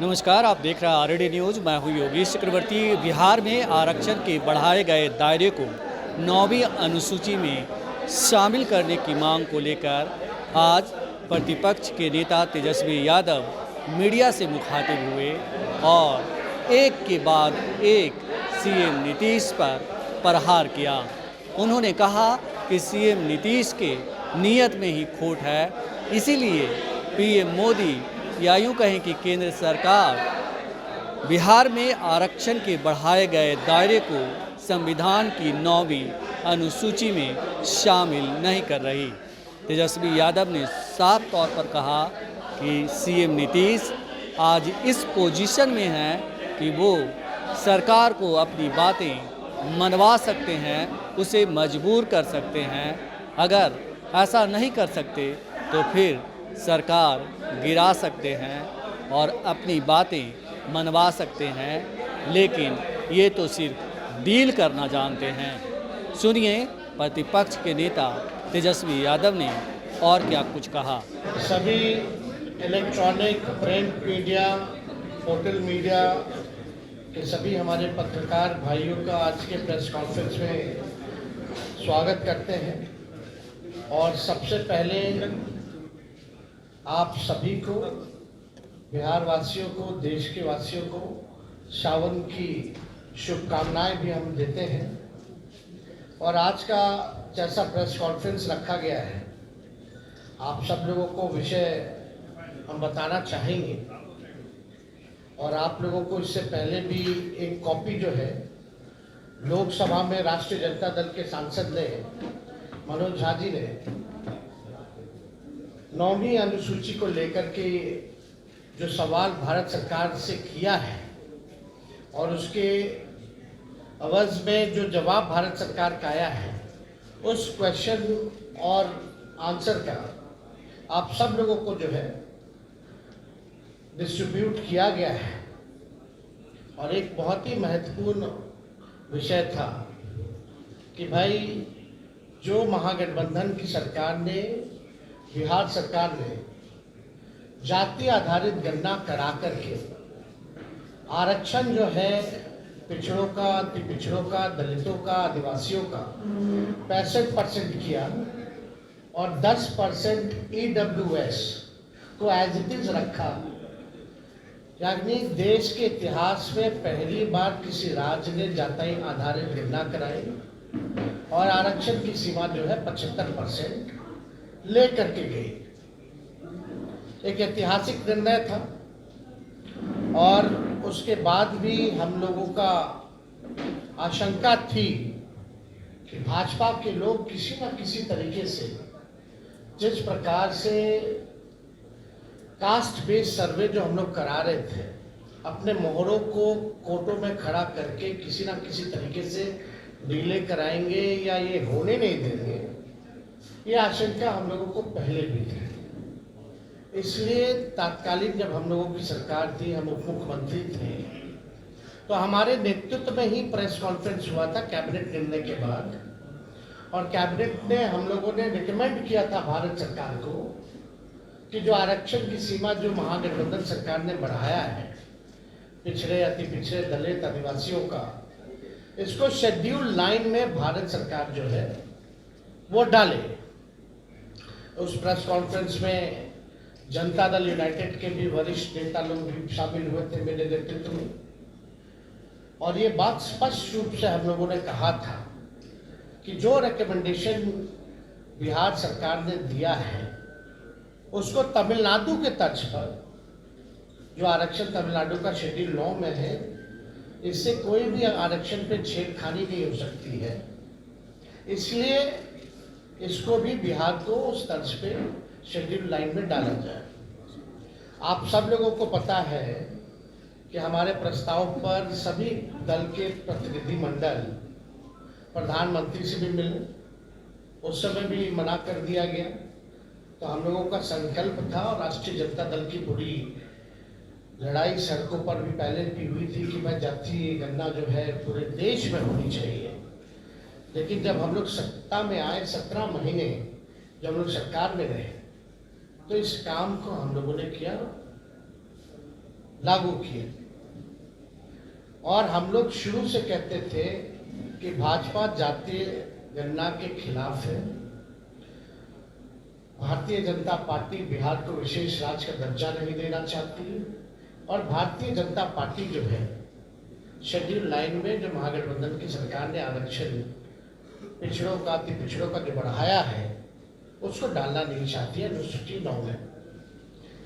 नमस्कार, आप देख रहे हैं आरडी न्यूज़। मैं हूं योगेश चक्रवर्ती। बिहार में आरक्षण के बढ़ाए गए दायरे को 9वीं अनुसूची में शामिल करने की मांग को लेकर आज प्रतिपक्ष के नेता तेजस्वी यादव मीडिया से मुखातिब हुए और एक के बाद एक सीएम नीतीश पर प्रहार किया। उन्होंने कहा कि सीएम नीतीश के नीयत में ही खोट है, इसीलिए पीएम मोदी या यूँ कहें कि केंद्र सरकार बिहार में आरक्षण के बढ़ाए गए दायरे को संविधान की 9वीं अनुसूची में शामिल नहीं कर रही। तेजस्वी यादव ने साफ तौर पर कहा कि सीएम नीतीश आज इस पोजीशन में हैं कि वो सरकार को अपनी बातें मनवा सकते हैं, उसे मजबूर कर सकते हैं। अगर ऐसा नहीं कर सकते तो फिर सरकार गिरा सकते हैं और अपनी बातें मनवा सकते हैं, लेकिन ये तो सिर्फ डील करना जानते हैं। सुनिए प्रतिपक्ष के नेता तेजस्वी यादव ने और क्या कुछ कहा। सभी electronic print media, portal media के सभी हमारे पत्रकार भाइयों का आज के प्रेस कॉन्फ्रेंस में स्वागत करते हैं। और सबसे पहले आप सभी को, बिहार वासियों को, देश के वासियों को सावन की शुभकामनाएं भी हम देते हैं। और आज का जैसा प्रेस कॉन्फ्रेंस रखा गया है, आप सब लोगों को विषय हम बताना चाहेंगे। और आप लोगों को इससे पहले भी एक कॉपी जो है लोकसभा में राष्ट्रीय जनता दल के सांसद ने, मनोज झा जी ने 9वीं अनुसूची को लेकर के जो सवाल भारत सरकार से किया है और उसके अवज में जो जवाब भारत सरकार का आया है, उस क्वेश्चन और आंसर का आप सब लोगों को जो है डिस्ट्रीब्यूट किया गया है। और एक बहुत ही महत्वपूर्ण विषय था कि भाई जो महागठबंधन की सरकार ने, बिहार सरकार ने जाति आधारित गणना करा करके आरक्षण जो है पिछड़ों का, अति पिछड़ों का, दलितों का, आदिवासियों का 65% किया और 10% EWS को एज इट इज रखा। यानी देश के इतिहास में पहली बार किसी राज्य ने जाति आधारित गणना कराई और आरक्षण की सीमा जो है 75% लेकर के गई। एक ऐतिहासिक निर्णय था। और उसके बाद भी हम लोगों का आशंका थी कि भाजपा के लोग किसी न किसी तरीके से, जिस प्रकार से कास्ट बेस्ड सर्वे जो हम लोग करा रहे थे, अपने मोहरों को कोर्टों में खड़ा करके किसी न किसी तरीके से डिले कराएंगे या ये होने नहीं देंगे, ये आशंका हम लोगों को पहले भी थी। इसलिए तात्कालिक जब हम लोगों की सरकार थी, हम उप मुख्यमंत्री थे, तो हमारे नेतृत्व में ही प्रेस कॉन्फ्रेंस हुआ था कैबिनेट निर्णय के बाद। और कैबिनेट ने, हम लोगों ने रिकमेंड किया था भारत सरकार को कि जो आरक्षण की सीमा जो महागठबंधन सरकार ने बढ़ाया है पिछड़े, अति पिछड़े, दलित, आदिवासियों का, इसको शेड्यूल 9 में भारत सरकार जो है वो डाले। उस प्रेस कॉन्फ्रेंस में जनता दल यूनाइटेड के भी वरिष्ठ नेता लोग भी शामिल हुए थे मेरे नेतृत्व में। और ये बात स्पष्ट रूप से हम लोगों ने कहा था कि जो रिकमेंडेशन बिहार सरकार ने दिया है उसको तमिलनाडु के तर्ज पर, जो आरक्षण तमिलनाडु का शेड्यूल 9 में है, इससे कोई भी आरक्षण पे छेड़खानी नहीं हो सकती है। इसलिए इसको भी बिहार को उस तर्ज पे शेड्यूल 9 में डाला जाए। आप सब लोगों को पता है कि हमारे प्रस्ताव पर सभी दल के प्रतिनिधि मंडल प्रधानमंत्री से भी मिले, उस समय भी मना कर दिया गया। तो हम लोगों का संकल्प था और राष्ट्रीय जनता दल की पूरी लड़ाई सड़कों पर भी पहले भी हुई थी कि भाई जातीय गणना जो है पूरे देश में होनी चाहिए। लेकिन जब हम लोग सत्ता में आए, 17 महीने जब हम लोग सरकार में रहे, तो इस काम को हम लोगों ने किया। लागू किए। और हम लोग शुरू से कहते थे कि भाजपा जातीय गणना के खिलाफ है। भारतीय जनता पार्टी बिहार को विशेष राज्य का दर्जा नहीं देना चाहती है। और भारतीय जनता पार्टी जो है शेड्यूल 9 में जो महागठबंधन की सरकार ने आरक्षण पिछड़ों का, अति पिछड़ों का जो बढ़ाया है उसको डालना नहीं चाहती है अनुसूची 9 में।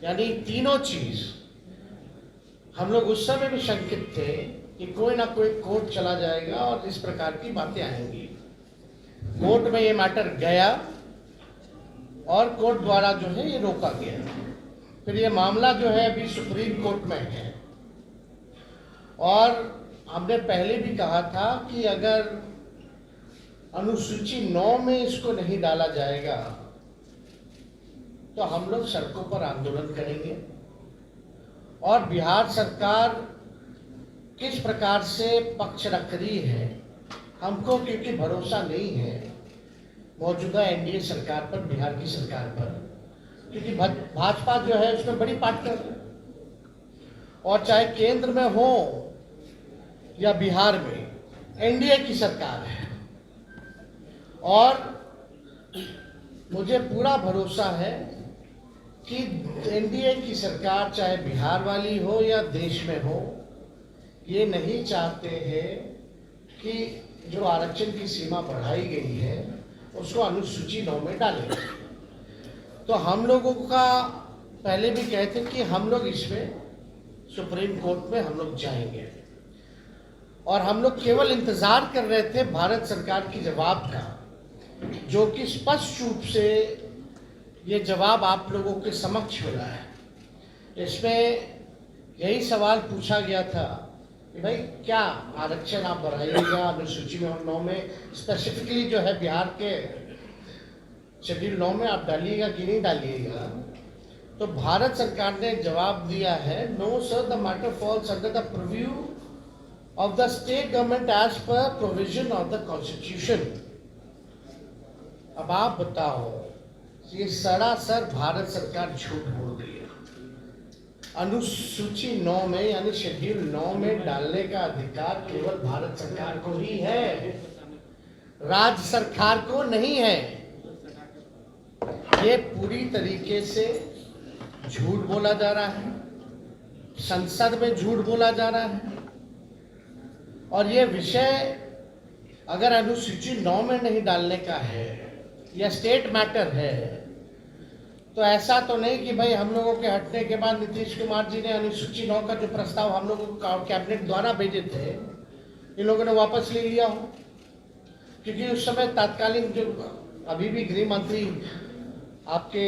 यानी तीनों चीज हम लोग उस समय भी शंकित थे कि कोई ना कोई कोर्ट चला जाएगा और इस प्रकार की बातें आएंगी। कोर्ट में ये मैटर गया और कोर्ट द्वारा जो है ये रोका गया। फिर ये मामला जो है अभी सुप्रीम कोर्ट में है। और हमने पहले भी कहा था कि अगर अनुसूची 9 में इसको नहीं डाला जाएगा तो हम लोग सड़कों पर आंदोलन करेंगे। और बिहार सरकार किस प्रकार से पक्ष रख रही है हमको, क्योंकि भरोसा नहीं है मौजूदा एनडीए सरकार पर, बिहार की सरकार पर, क्योंकि भाजपा जो है उसमें बड़ी पार्टनर है। और चाहे केंद्र में हो या बिहार में एनडीए की सरकार है। और मुझे पूरा भरोसा है कि एनडीए की सरकार चाहे बिहार वाली हो या देश में हो, ये नहीं चाहते हैं कि जो आरक्षण की सीमा बढ़ाई गई है उसको अनुसूची 9 में डालें। तो हम लोगों का पहले भी कहते कि हम लोग इसमें सुप्रीम कोर्ट में हम लोग जाएंगे। और हम लोग केवल इंतजार कर रहे थे भारत सरकार की जवाब का, जो कि स्पष्ट रूप से ये जवाब आप लोगों के समक्ष मिला है। इसमें यही सवाल पूछा गया था कि भाई क्या आरक्षण आप बढ़ाइएगा अनुसूची में 9 में, स्पेसिफिकली जो है बिहार के शेड्यूल 9 में आप डालिएगा कि नहीं डालिएगा। तो भारत सरकार ने जवाब दिया है, no sir, the matter falls under the preview of the state government as per provision of the constitution. अब आप बताओ, ये सरासर भारत सरकार झूठ बोल रही है। अनुसूची 9 में यानी शेड्यूल 9 में डालने का अधिकार केवल भारत सरकार को ही है, राज्य सरकार को नहीं है। ये पूरी तरीके से झूठ बोला जा रहा है, संसद में झूठ बोला जा रहा है। और ये विषय अगर अनुसूची 9 में नहीं डालने का है या स्टेट मैटर है, तो ऐसा तो नहीं कि भाई हम लोगों के हटने के बाद नीतीश कुमार जी ने अनुसूची 9 का जो प्रस्ताव हम लोगों को कैबिनेट द्वारा भेजे थे, इन लोगों ने वापस ले लिया हो। क्योंकि उस समय तत्कालीन जो अभी भी गृह मंत्री आपके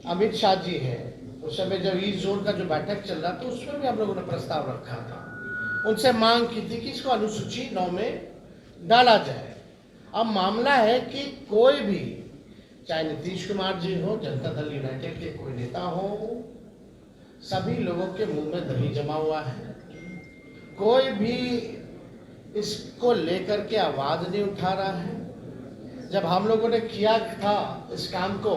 अमित शाह जी हैं, उस समय जब ईस्ट जोन का जो बैठक चल रहा था उसमें भी हम लोगों ने प्रस्ताव रखा था, उनसे मांग की थी कि इसको अनुसूची 9 में डाला जाए। अब मामला है कि कोई भी, चाहे नीतीश कुमार जी हो, जनता दल यूनाइटेड के कोई नेता हो, सभी लोगों के मुंह में दही जमा हुआ है। कोई भी इसको लेकर के आवाज नहीं उठा रहा है। जब हम लोगों ने किया था इस काम को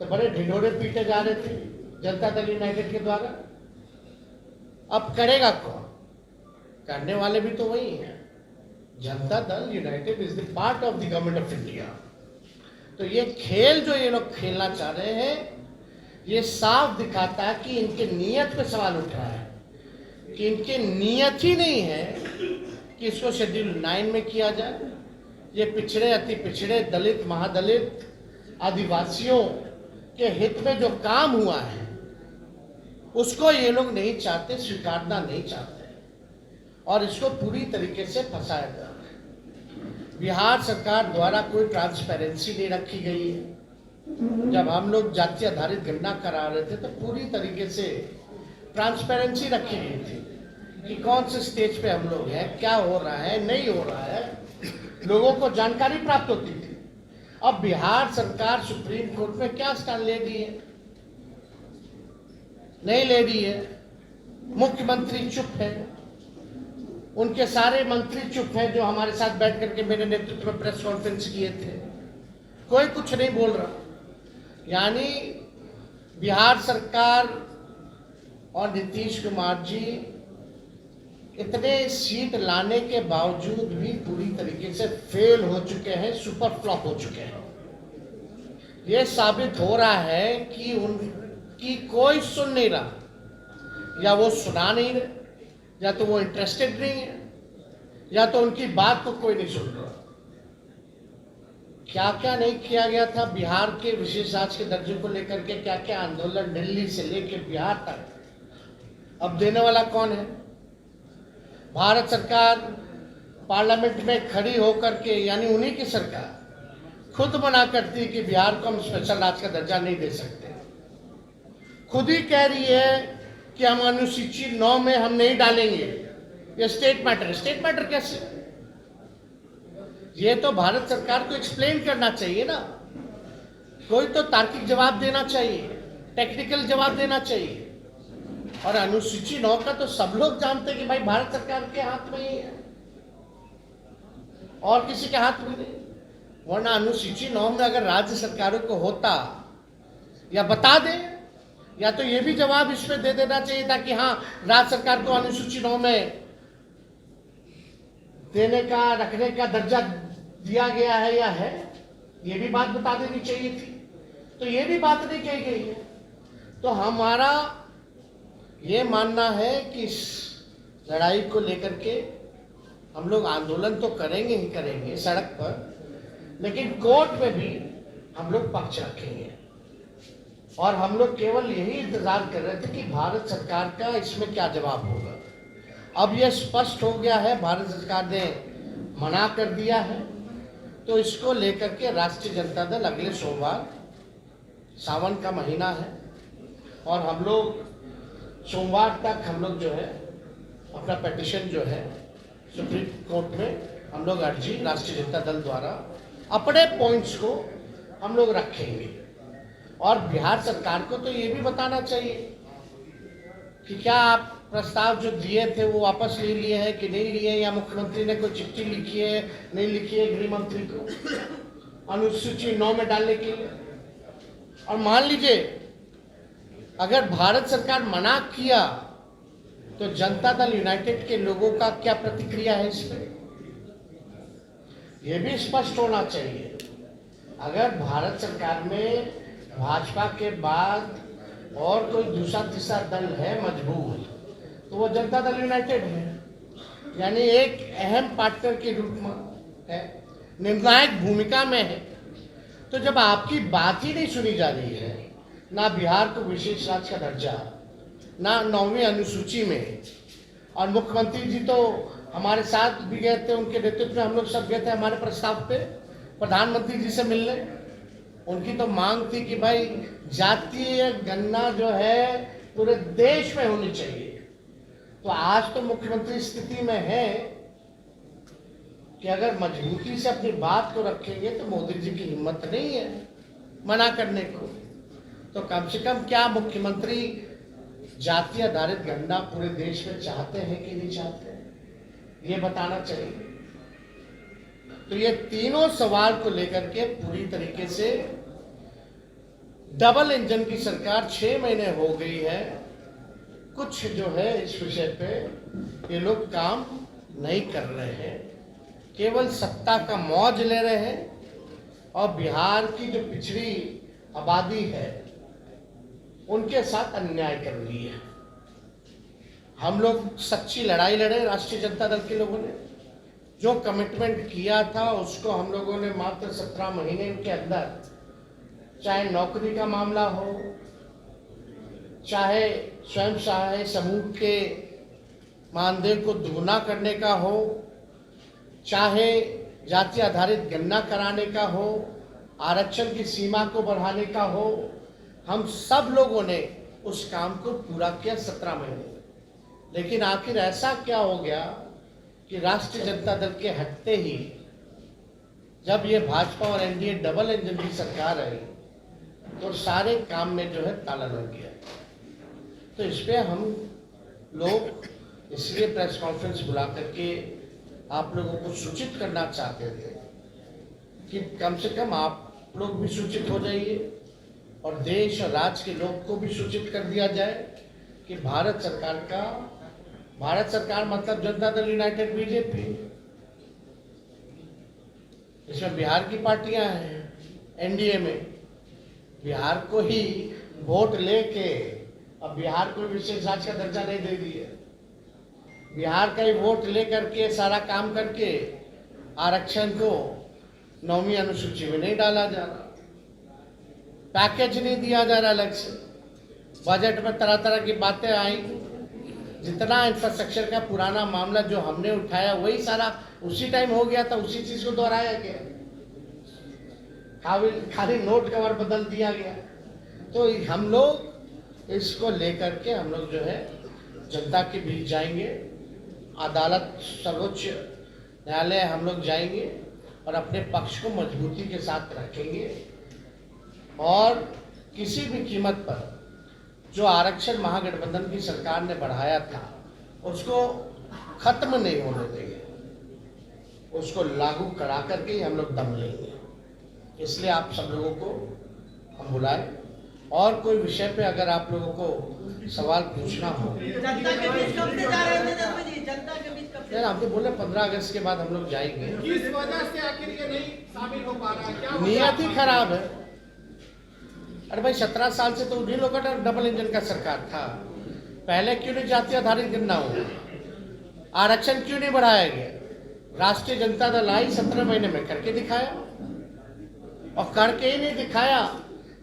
तो बड़े ढिंढोरे पीटे जा रहे थे जनता दल यूनाइटेड के द्वारा। अब करेगा कौन? करने वाले भी तो वही हैं। Janata Dal United is the part of the government of India. तो ये खेल जो ये लोग खेलना चाह रहे हैं, ये साफ दिखाता है कि इनके नियत पे सवाल उठ रहा है, कि इनकी नियत ही नहीं है कि इसको शेड्यूल 9 में किया जाए। ये पिछड़े, अति पिछड़े, दलित, महादलित, आदिवासियों के हित में जो काम हुआ है उसको ये लोग नहीं चाहते, स्वीकारना नहीं चाहते, और इसको पूरी तरीके से फंसाया जा रहा है। बिहार सरकार द्वारा कोई ट्रांसपेरेंसी नहीं रखी गई है। जब हम लोग जाति आधारित गणना करा रहे थे तो पूरी तरीके से ट्रांसपेरेंसी रखी गई थी कि कौन से स्टेज पे हम लोग हैं, क्या हो रहा है, नहीं हो रहा है, लोगों को जानकारी प्राप्त होती थी। अब बिहार सरकार सुप्रीम कोर्ट में क्या स्टैंड ले रही है? नहीं ले रही है। मुख्यमंत्री चुप है, उनके सारे मंत्री चुप हैं जो हमारे साथ बैठ करके मेरे नेतृत्व में प्रेस कॉन्फ्रेंस किए थे, कोई कुछ नहीं बोल रहा। यानी बिहार सरकार और नीतीश कुमार जी इतने सीट लाने के बावजूद भी पूरी तरीके से फेल हो चुके हैं, सुपर फ्लॉप हो चुके हैं। ये साबित हो रहा है कि उनकी कोई सुन नहीं रहा, या वो सुना नहीं रहे, या तो वो इंटरेस्टेड नहीं है, या तो उनकी बात को कोई नहीं सुन रहा। क्या क्या नहीं किया गया था बिहार के विशेष राज्य के दर्जे को लेकर के, क्या क्या आंदोलन दिल्ली से लेकर बिहार तक। अब देने वाला कौन है? भारत सरकार पार्लियामेंट में खड़ी होकर के, यानी उन्हीं की सरकार खुद मना करती है कि बिहार को हम स्पेशल राज्य का दर्जा नहीं दे सकते। खुद ही कह रही है कि हम अनुसूची 9 में हम नहीं डालेंगे, ये स्टेट मैटर। स्टेट मैटर कैसे? ये तो भारत सरकार को एक्सप्लेन करना चाहिए ना, कोई तो तार्किक जवाब देना चाहिए, टेक्निकल जवाब देना चाहिए। और अनुसूची 9 का तो सब लोग जानते हैं कि भाई भारत सरकार के हाथ में ही है और किसी के हाथ में नहीं। वरना अनुसूची 9 में अगर राज्य सरकारों को होता, या बता दे, या तो ये भी जवाब इसमें दे देना चाहिए था कि हाँ राज्य सरकार को अनुसूची 9 में देने का, रखने का दर्जा दिया गया है या है, ये भी बात बता देनी चाहिए थी। तो ये भी बात नहीं कही गई है। तो हमारा ये मानना है कि इस लड़ाई को लेकर के हम लोग आंदोलन तो करेंगे ही करेंगे सड़क पर, लेकिन कोर्ट में भी हम लोग पक्ष रखेंगे। और हम लोग केवल यही इंतजार कर रहे थे कि भारत सरकार का इसमें क्या जवाब होगा। अब यह स्पष्ट हो गया है, भारत सरकार ने मना कर दिया है, तो इसको लेकर के राष्ट्रीय जनता दल अगले सोमवार, सावन का महीना है, और हम लोग सोमवार तक हम लोग जो है अपना पिटीशन जो है सुप्रीम कोर्ट में हम लोग अर्जी राष्ट्रीय जनता दल द्वारा अपने पॉइंट्स को हम लोग रखेंगे। और बिहार सरकार को तो ये भी बताना चाहिए कि क्या आप प्रस्ताव जो दिए थे वो वापस ले लिए हैं कि नहीं लिए, या मुख्यमंत्री ने कोई चिट्ठी लिखी है, नहीं लिखी है गृह मंत्री को अनुसूची 9 में डालने के लिए। और मान लीजिए अगर भारत सरकार मना किया तो जनता दल यूनाइटेड के लोगों का क्या प्रतिक्रिया है इस पर, यह भी स्पष्ट होना चाहिए। अगर भारत सरकार में भाजपा के बाद और कोई दूसरा तीसरा दल है मजबूत, तो वो जनता दल यूनाइटेड है, यानी एक अहम पार्टनर के रूप में है, निर्णायक भूमिका में है। तो जब आपकी बात ही नहीं सुनी जा रही है, ना बिहार को विशेष राज्य का दर्जा, ना 9वीं अनुसूची में, और मुख्यमंत्री जी तो हमारे साथ भी गए थे, उनके नेतृत्व में हम लोग सब गए थे हमारे प्रस्ताव पे प्रधानमंत्री जी से मिलने। उनकी तो मांग थी कि भाई जातीय गणना जो है पूरे देश में होनी चाहिए। तो आज तो मुख्यमंत्री स्थिति में है कि अगर मजबूती से अपनी बात को रखेंगे तो मोदी जी की हिम्मत नहीं है मना करने को। तो कम से कम क्या मुख्यमंत्री जाति आधारित गणना पूरे देश में चाहते हैं कि नहीं चाहते हैं, ये बताना चाहिए। तो ये तीनों सवाल को लेकर के पूरी तरीके से डबल इंजन की सरकार 6 महीने हो गई है, कुछ जो है इस विषय पे ये लोग काम नहीं कर रहे हैं, केवल सत्ता का मौज ले रहे हैं और बिहार की जो पिछड़ी आबादी है उनके साथ अन्याय कर रही है। हम लोग सच्ची लड़ाई लड़े, राष्ट्रीय जनता दल के लोगों ने जो कमिटमेंट किया था उसको हम लोगों ने मात्र 17 महीने के अंदर, चाहे नौकरी का मामला हो, चाहे स्वयं सहायता समूह के मानदेय को दुगुना करने का हो, चाहे जाति आधारित गणना कराने का हो, आरक्षण की सीमा को बढ़ाने का हो, हम सब लोगों ने उस काम को पूरा किया 17 महीने। लेकिन आखिर ऐसा क्या हो गया कि राष्ट्रीय जनता दल के हटते ही जब ये भाजपा और एनडीए डबल इंजन की सरकार आई तो सारे काम में जो है ताला लग गया। तो इस पे हम लोग इसलिए प्रेस कॉन्फ्रेंस बुला करके आप लोगों को सूचित करना चाहते थे कि कम से कम आप लोग भी सूचित हो जाइए और देश और राज्य के लोग को भी सूचित कर दिया जाए कि भारत सरकार मतलब जनता दल यूनाइटेड बीजेपी, इसमें बिहार की पार्टियां हैं एनडीए में, बिहार को ही वोट लेके अब बिहार को विशेष राज्य का दर्जा नहीं दे दिया, बिहार का ही वोट लेकर के सारा काम करके आरक्षण को 9वीं अनुसूची में नहीं डाला जा रहा, पैकेज नहीं दिया जा रहा अलग से, बजट में तरह तरह की बातें आई, जितना इंफ्रास्ट्रक्चर का पुराना मामला जो हमने उठाया वही सारा उसी टाइम हो गया था, उसी चीज को दोहराया गया, खाली नोट कवर बदल दिया गया। तो हम लोग इसको लेकर के हम लोग जो है जनता के बीच जाएंगे, अदालत सर्वोच्च न्यायालय हम लोग जाएंगे और अपने पक्ष को मजबूती के साथ रखेंगे और किसी भी कीमत पर जो आरक्षण महागठबंधन की सरकार ने बढ़ाया था उसको खत्म नहीं होने देंगे, उसको लागू करा करके ही हम लोग दम लेंगे। इसलिए आप सब लोगों को हम बुलाए और कोई विषय पे अगर आप लोगों को सवाल पूछना हो, जनता के बीच कब से जा रहे थे जसपत जी? जनता के बीच कब से? आपने बोले 15 अगस्त के बाद हम लोग जाएंगे। किस वजह से आखिर ये नहीं शामिल हो पा रहा है? क्या नियत ही खराब है। अरे भाई 17 साल से तो उन्हीं लोगों का डबल इंजन का सरकार था, पहले क्यों नहीं जाति आधारित गिनना हुआ, आरक्षण क्यों नहीं बढ़ाया गया? राष्ट्रीय जनता दल आई 17 महीने में करके दिखाया और करके ही नहीं दिखाया,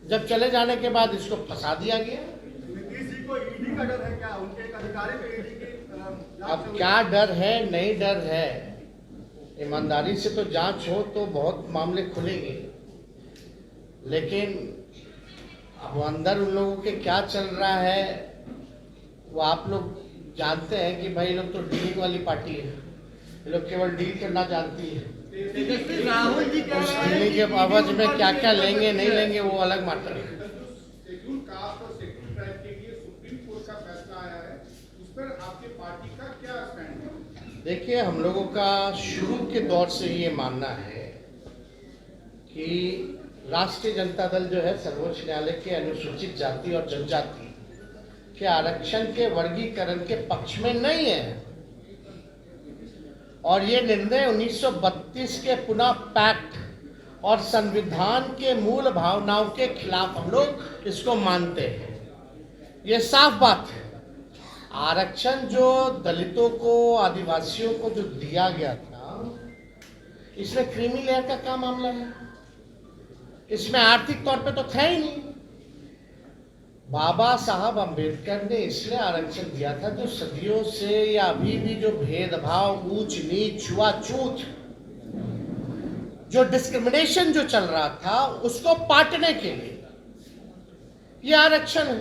जब चले जाने के बाद इसको फंसा दिया गया। नीतीश जी को ईडी का डर है क्या? उनके एक अधिकारी पे ईडी की अब क्या डर है, नहीं डर है, ईमानदारी से तो जांच हो तो बहुत मामले खुलेंगे, लेकिन अब अंदर उन लोगों के क्या चल रहा है वो आप लोग जानते हैं कि भाई लोग तो डीलिंग वाली पार्टी है, ये लोग केवल डील करना जानती है। राहुल जी उस डीलिंग के बाबत में क्या क्या लेंगे नहीं लेंगे वो अलग मैटर है। शेड्यूल कास्ट और शेड्यूल ट्राइब के लिए सुप्रीम कोर्ट का फैसला आया है, उस पर आपकी पार्टी का क्या स्टैंड है? देखिए, हम लोगों का शुरू के दौर से ये मानना है कि राष्ट्रीय जनता दल जो है सर्वोच्च न्यायालय के अनुसूचित जाति और जनजाति के आरक्षण के वर्गीकरण के पक्ष में नहीं है और ये निर्णय 1932 के पुनः पैक्ट और संविधान के मूल भावनाओं के खिलाफ हम लोग इसको मानते हैं। ये साफ बात है। आरक्षण जो दलितों को, आदिवासियों को जो दिया गया था, इसमें क्रीमी लेयर का क्या मामला है? इसमें आर्थिक तौर पे तो था ही नहीं। बाबा साहब अंबेडकर ने इसलिए आरक्षण दिया था जो सदियों से या अभी भी जो भेदभाव, ऊंच नीच, छुआछूत, जो डिस्क्रिमिनेशन जो चल रहा था उसको पाटने के लिए ये आरक्षण है।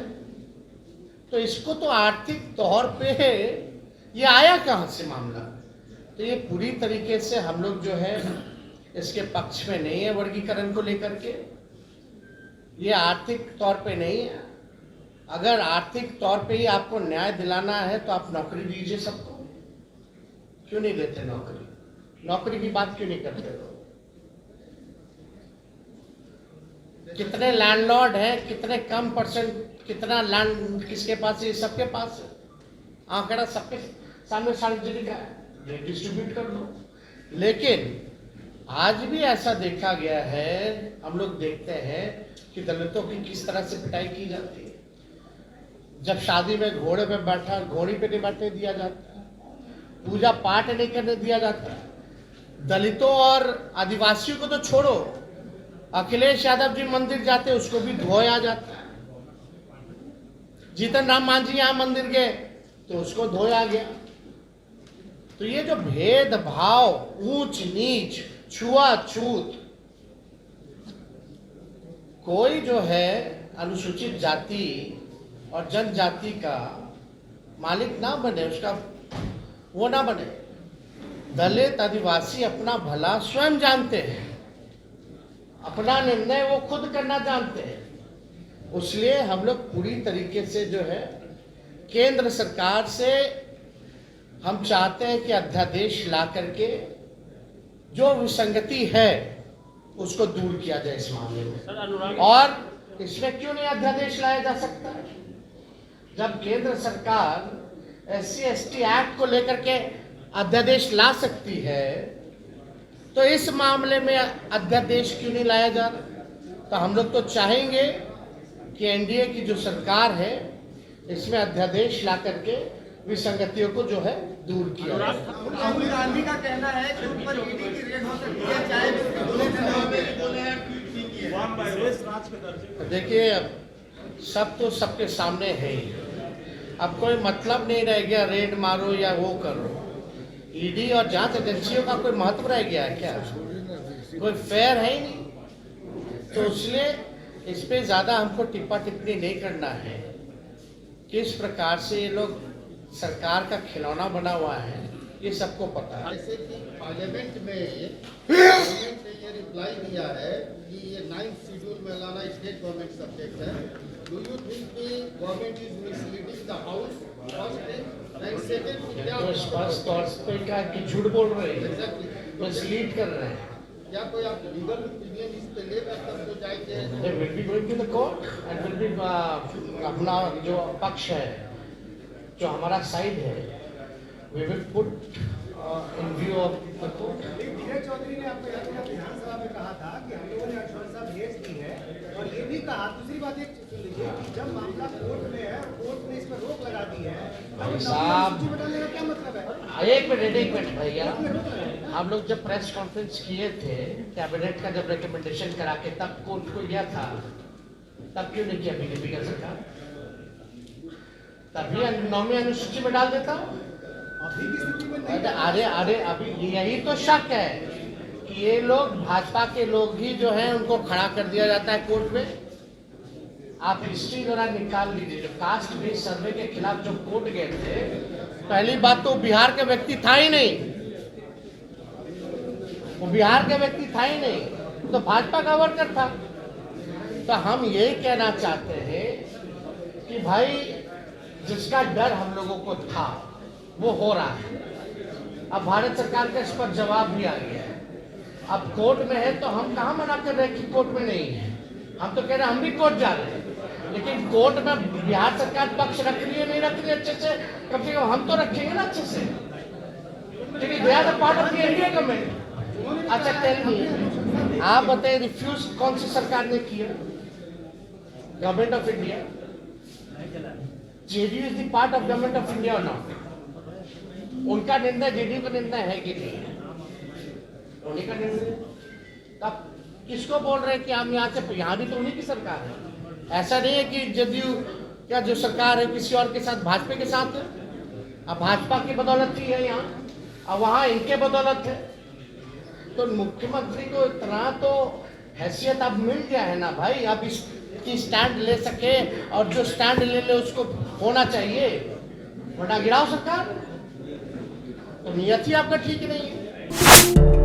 तो इसको तो आर्थिक तौर पे ये आया कहां से मामला? तो ये पूरी तरीके से हम लोग जो है इसके पक्ष में नहीं है। वर्गीकरण को लेकर के ये आर्थिक तौर पे नहीं है। अगर आर्थिक तौर पे ही आपको न्याय दिलाना है तो आप नौकरी दीजिए सबको, क्यों नहीं देते नौकरी? नौकरी की बात क्यों नहीं करते हो? कितने लैंडलॉर्ड हैं, कितने कम परसेंट, कितना लैंड किसके पास है? सबके पास है, आंकड़ा सबके सामने सार्वजनिक है, डिस्ट्रीब्यूट कर दो। लेकिन आज भी ऐसा देखा गया है, हम लोग देखते हैं कि दलितों की किस तरह से पिटाई की जाती है। जब शादी में घोड़े पे बैठा, घोड़ी पे नहीं बैठने दिया जाता, पूजा पाठ नहीं करने दिया जाता। दलितों और आदिवासियों को तो छोड़ो, अखिलेश यादव जी मंदिर जाते उसको भी धोया जाता है। जीतन राम मांझी यहाँ मंदिर गए तो उसको धोया गया। तो ये जो भेदभाव, ऊंच नीच, छुआछूत, कोई जो है अनुसूचित जाति और जनजाति का मालिक ना बने, उसका वो ना बने। दलित आदिवासी अपना भला स्वयं जानते हैं, अपना निर्णय वो खुद करना जानते हैं। इसलिए हम लोग पूरी तरीके से जो है केंद्र सरकार से हम चाहते हैं कि अध्यादेश ला करके जो विसंगति है उसको दूर किया जाए इस मामले में। और इसमें क्यों नहीं अध्यादेश लाया जा सकता है? जब केंद्र सरकार SC/ST एक्ट को लेकर के अध्यादेश ला सकती है, तो इस मामले में अध्यादेश क्यों नहीं लाया जा रहा? तो हम लोग तो चाहेंगे कि NDA की जो सरकार है इसमें अध्यादेश ला करके विसंगतियों को जो है दूर किया जाए। राहुल गांधी का कहना है कि उन पर ईडी की रेड हो सकती है, चाहे देखिए, अब सब तो सबके सामने है ही। अब कोई मतलब नहीं रह गया रेड मारो या वो करो। ईडी और जांच एजेंसियों का कोई महत्व रह गया है क्या? कोई फेयर है ही नहीं। तो इसलिए इस पे ज़्यादा हमको टिप्पा टिप्पणी नहीं करना है। किस प्रकार से ये लोग सरकार का खिलौना बना हुआ है, ये सबको पता है। जैसे कि पार्लियामेंट में गवर्नमेंट ने ये रिप्लाई दिया है कि ये 9th शेड्यूल में लाना स्टेट गवर्नमेंट सब्जेक्ट है। डू यू थिंक कि government is misleading the house? First and second, क्या तो स्पष्ट तौर पे क्या कि झूठ बोल रहे हैं, एग्जैक्टली मिसलीड कर रहे हैं। क्या कोई आप लीगल ओपिनियन इस पे लेकर तब तो जाएंगे? They will be going to the court and will be अपना जो पक्ष है, जो हमारा साइड है, we will put in view of the court. धीरज चौधरी ने आपको याद होगा विधानसभा में कहा था कि हम लोगों ने आश्वासन भेज दी है, और ये भी कहा, दूसरी बात एक सुन लीजिए कि जब मामला कोर्ट में है, कोर्ट ने इस पर रोक लगा दी है, तब साहब, सूची बताने का क्या मतलब है? एक मिनट भैया, हम लोग जब प्रेस कॉन्फ्रेंस किए थे कैबिनेट का, जब रिकमेंडेशन करा के तब कोर्ट को गया था, तब क्यों नहीं किया बीजेपी का सरकार? तभी 9वीं अनुसूची में डाल देता। अभी की स्थिति में नहीं। अरे अभी यही तो शक है कि ये लोग भाजपा के लोग ही जो है उनको खड़ा कर दिया जाता है कोर्ट में। आप हिस्ट्री जरा निकाल लीजिए, जो कास्ट बेस्ड सर्वे के खिलाफ जो कोर्ट गए थे, पहली बात तो बिहार के व्यक्ति था ही नहीं, वो बिहार के व्यक्ति था ही नहीं, तो भाजपा का वर्कर था। तो हम यही कहना चाहते हैं कि भाई जिसका डर हम लोगों को था वो हो रहा है। अब भारत सरकार का इस पर जवाब भी आ गया है। अब कोर्ट में है तो हम कहाँ मना कर रहे हैं कि कोर्ट में नहीं है? हम तो कह रहे हैं हम भी कोर्ट जा रहे हैं, लेकिन कोर्ट में बिहार सरकार पक्ष रख रही है नहीं रख रही है अच्छे से, कम से कम हम तो रखेंगे ना अच्छे से, क्योंकि they are the part of the India government. अच्छा टेल मी, आप बताइए रिफ्यूज कौन सी सरकार ने किया? Government of India. JDU is the part of government of India और नॉट? उनका निर्णय जेडीयू का निर्णय है कि नहीं है? उन्हीं का निर्णय। तब किसको बोल रहे हैं कि हम यहाँ से, यहाँ भी तो उन्हीं की सरकार है। ऐसा नहीं है कि जेडीयू का जो सरकार है किसी और के साथ, भाजपा के साथ है। अब भाजपा की बदौलत ही है यहाँ, अब वहाँ इनके बदौलत है। तो मुख्यमंत्री को इतना तो हैसियत अब मिल गया है ना भाई, अब इसकी स्टैंड ले सके, और जो स्टैंड ले ले उसको होना चाहिए, वरना गिराओ सरकार। तो नियत ही आपका ठीक नहीं है।